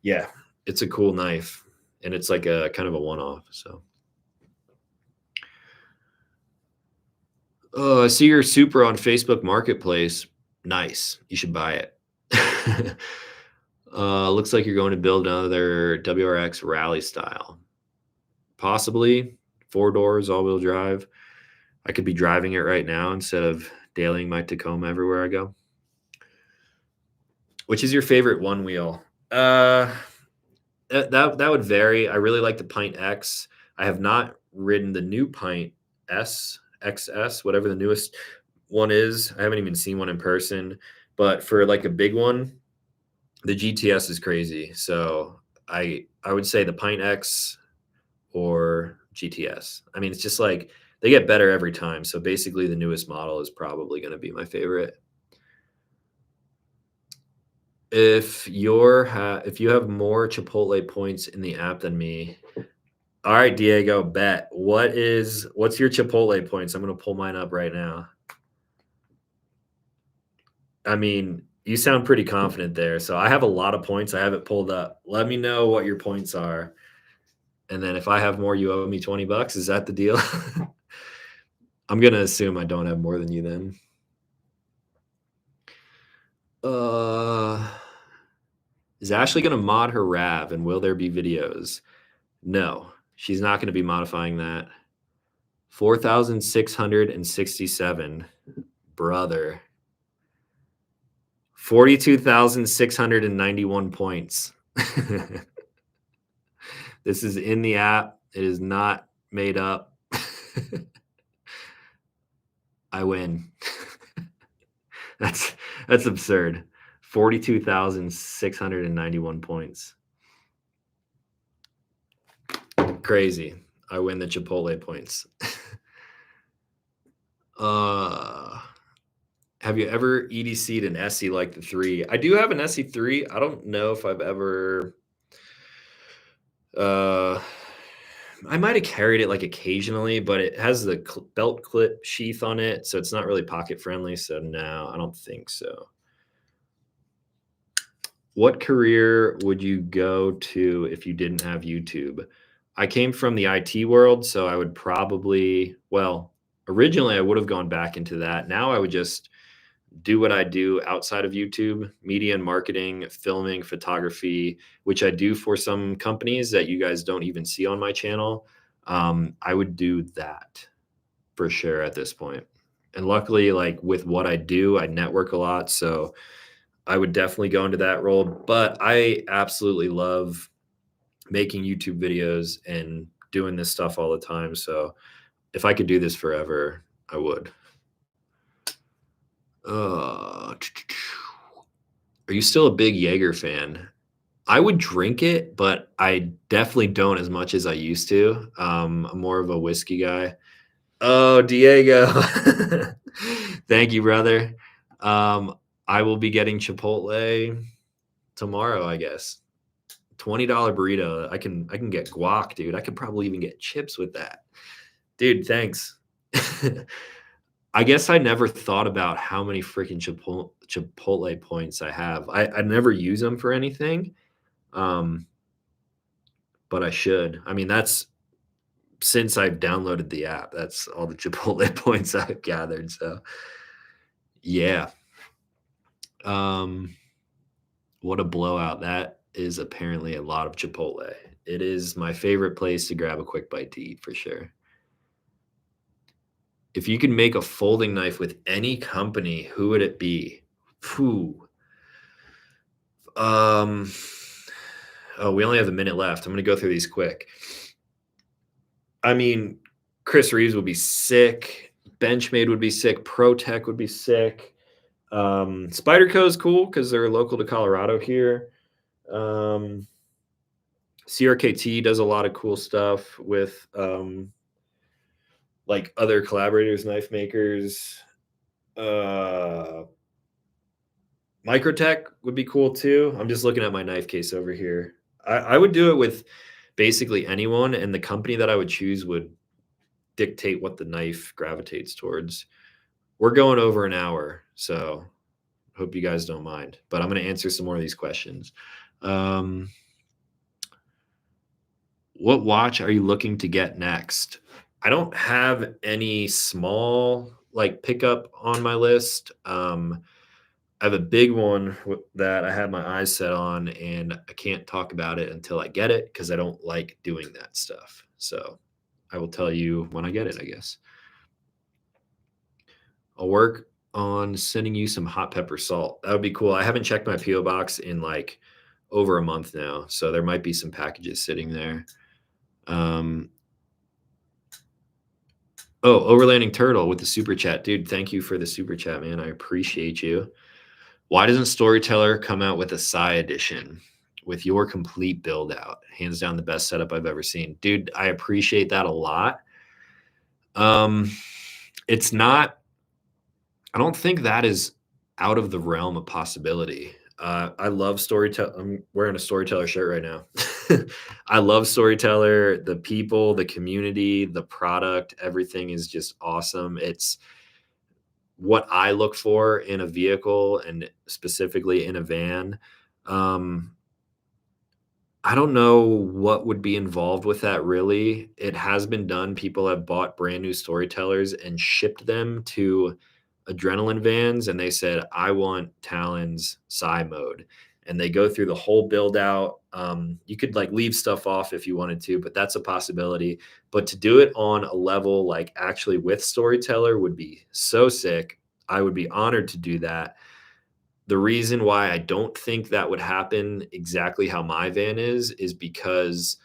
yeah, it's a cool knife. And it's like a kind of a one-off. So oh, I see your Supra on Facebook Marketplace. Nice. You should buy it. Looks like you're going to build another WRX rally style. Possibly 4 doors, all-wheel drive. I could be driving it right now instead of dailying my Tacoma everywhere I go. Which is your favorite one wheel? That would vary. I really like the Pint X. I have not ridden the new Pint S, XS, whatever the newest one is. I haven't even seen one in person. But for like a big one, the GTS is crazy. So I would say the Pint X or GTS. I mean, it's just like they get better every time. So basically the newest model is probably going to be my favorite. If you have more Chipotle points in the app than me, all right, Diego, bet. What's your Chipotle points? I'm going to pull mine up right now. I mean, you sound pretty confident there. So I have a lot of points. I have it pulled up. Let me know what your points are. And then if I have more, you owe me $20. Is that the deal? I'm going to assume I don't have more than you then. Is Ashley going to mod her RAV and will there be videos? No, she's not going to be modifying that. 4,667. Brother. 42,691 points. This is in the app. It is not made up. I win. That's absurd. 42,691 points. Crazy. I win the Chipotle points. Have you ever EDC'd an SE like the 3? I do have an SE3. I don't know if I've ever I might have carried it like occasionally, but it has the belt clip sheath on it, so it's not really pocket friendly. So no, I don't think so. What career would you go to if you didn't have YouTube? I came from the IT world, so I would probably, well, originally I would have gone back into that. Now I would just do what I do outside of YouTube, media and marketing, filming, photography, which I do for some companies that you guys don't even see on my channel. I would do that for sure at this point. And luckily, like with what I do, I network a lot. So I would definitely go into that role. But I absolutely love making YouTube videos and doing this stuff all the time. So if I could do this forever, I would. Are you still a big Jaeger fan? I would drink it, but I definitely don't as much as I used to. I'm more of a whiskey guy. Oh, Diego. Thank you, brother. I will be getting Chipotle tomorrow, I guess. $20 burrito. I can get guac, dude. I could probably even get chips with that. Dude, thanks. I guess I never thought about how many freaking Chipotle points I have. I never use them for anything, but I should. I mean, that's since I've downloaded the app. That's all the Chipotle points I've gathered. So, yeah. What a blowout. That is apparently a lot of Chipotle. It is my favorite place to grab a quick bite to eat for sure. If you could make a folding knife with any company, who would it be? Phew. Oh, we only have a minute left. I'm going to go through these quick. I mean, Chris Reeves would be sick. Benchmade would be sick. ProTech would be sick. Spyderco is cool because they're local to Colorado here. CRKT does a lot of cool stuff with like other collaborators, knife makers. Microtech would be cool too. I'm just looking at my knife case over here. I would do it with basically anyone, and the company that I would choose would dictate what the knife gravitates towards. We're going over an hour, so hope you guys don't mind. But I'm going to answer some more of these questions. What watch are you looking to get next? I don't have any small like pickup on my list. I have a big one that I have my eyes set on, and I can't talk about it until I get it because I don't like doing that stuff. So I will tell you when I get it, I guess. I'll work on sending you some hot pepper salt. That would be cool. I haven't checked my PO box in like over a month now, so there might be some packages sitting there. Oh, Overlanding Turtle with the super chat. Dude, thank you for the super chat, man. I appreciate you. Why doesn't Storyteller come out with a Psy edition with your complete build out? Hands down the best setup I've ever seen. Dude, I appreciate that a lot. It's not, I don't think that is out of the realm of possibility. I love Storyteller. I'm wearing a Storyteller shirt right now. I love Storyteller, the people, the community, the product, everything is just awesome. It's what I look for in a vehicle and specifically in a van. I don't know what would be involved with that really. It has been done. People have bought brand new Storytellers and shipped them to Adrenaline vans, and they said, I want Talon's Psy mode. And they go through the whole build out. You could like leave stuff off if you wanted to, but that's a possibility. But to do it on a level like actually with Storyteller would be so sick. I would be honored to do that. The reason why I don't think that would happen exactly how my van is because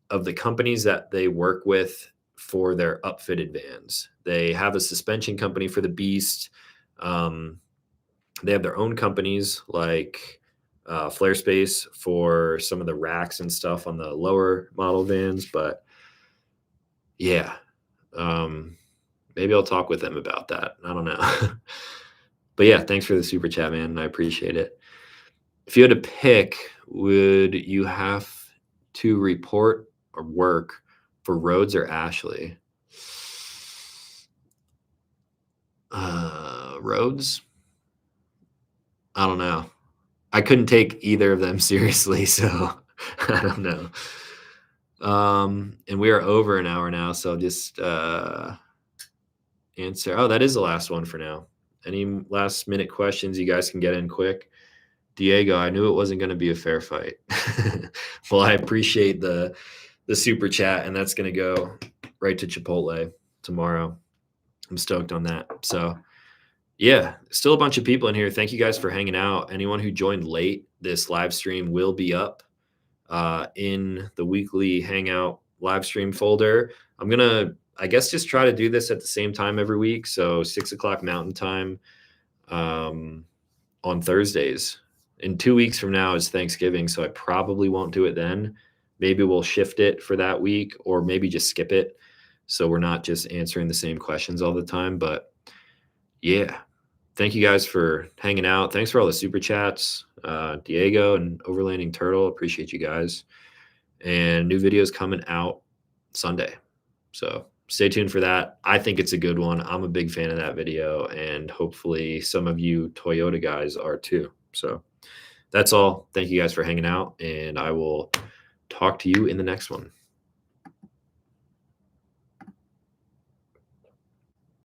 of the companies that they work with for their upfitted vans. They have a suspension company for the Beast. They have their own companies like Flare Space for some of the racks and stuff on the lower model vans. But yeah, maybe I'll talk with them about that. I don't know. But yeah, thanks for the super chat, man. I appreciate it. If you had to pick, would you have to report or work for Rhodes or Ashley? Rhodes? I don't know. I couldn't take either of them seriously, so I don't know. And we are over an hour now, so I'll just answer. Oh, that is the last one for now. Any last minute questions you guys can get in quick? Diego, I knew it wasn't going to be a fair fight. Well, I appreciate the super chat, and that's going to go right to Chipotle tomorrow. I'm stoked on that. So yeah, still a bunch of people in here. Thank you guys for hanging out. Anyone who joined late, this live stream will be up in the weekly Hangout live stream folder. I'm going to, I guess, just try to do this at the same time every week. So 6 o'clock Mountain Time on Thursdays. In 2 weeks from now is Thanksgiving, so I probably won't do it then. Maybe we'll shift it for that week, or maybe just skip it so we're not just answering the same questions all the time. But yeah, thank you guys for hanging out. Thanks for all the super chats, Diego and Overlanding Turtle. Appreciate you guys. And new videos coming out Sunday. So stay tuned for that. I think it's a good one. I'm a big fan of that video, and hopefully some of you Toyota guys are too. So that's all. Thank you guys for hanging out, and I will talk to you in the next one.